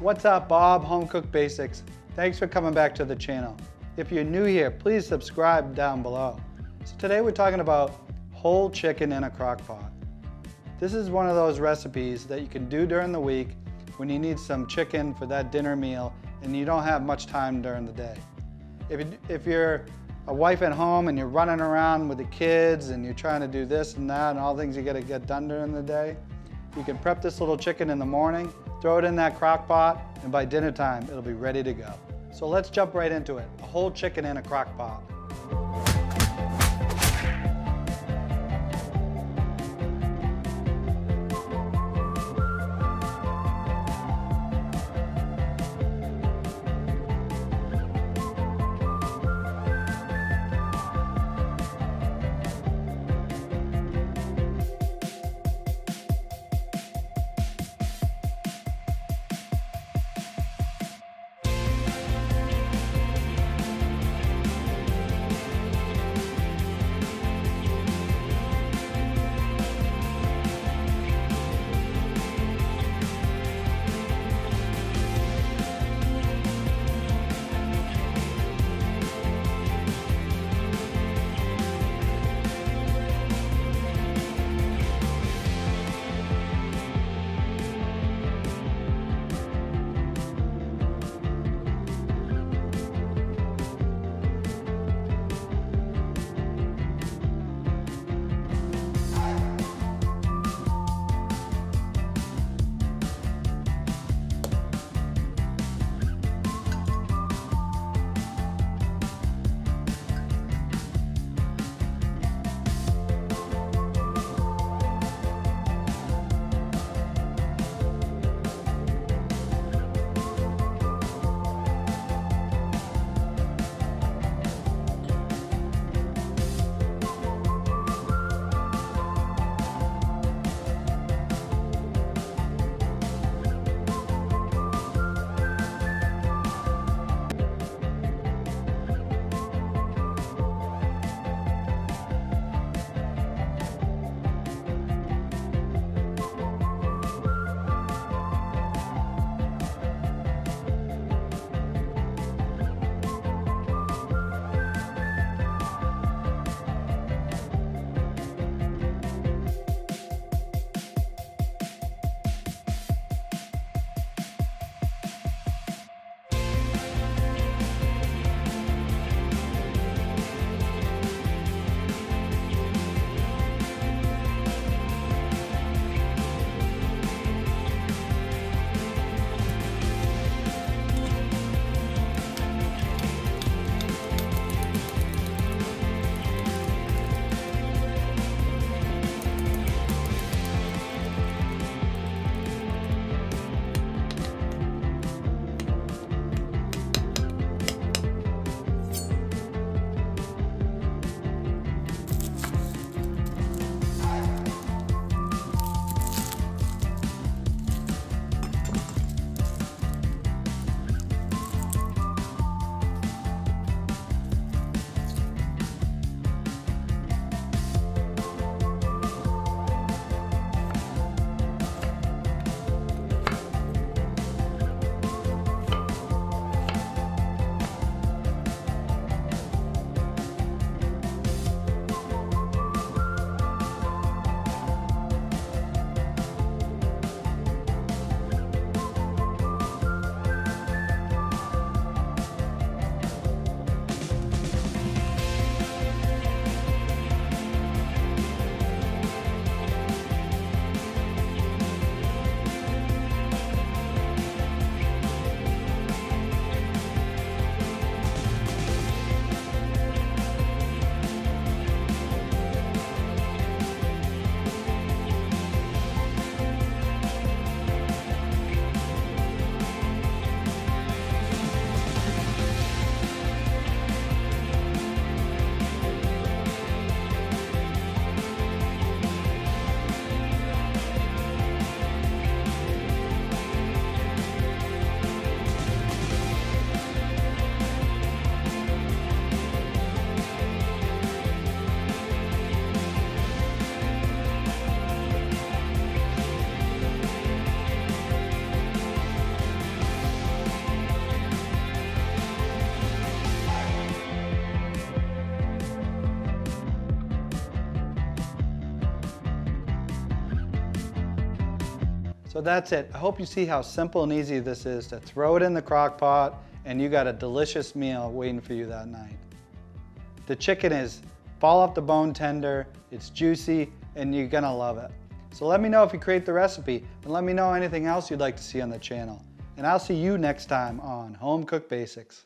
What's up, Bob, Home Cook Basics. Thanks for coming back to the channel. If you're new here, please subscribe down below. So today we're talking about whole chicken in a crock pot. This is one of those recipes that you can do during the week when you need some chicken for that dinner meal and you don't have much time during the day. If you're a wife at home and you're running around with the kids and you're trying to do this and that and all the things you gotta get done during the day, you can prep this little chicken in the morning, throw it in that crock pot, and by dinner time, it'll be ready to go. So let's jump right into it. A whole chicken in a crock pot. So that's it. I hope you see how simple and easy this is to throw it in the crock pot and you got a delicious meal waiting for you that night. The chicken is fall off the bone tender, it's juicy, and you're gonna love it. So let me know if you create the recipe, and let me know anything else you'd like to see on the channel. And I'll see you next time on Home Cook Basics.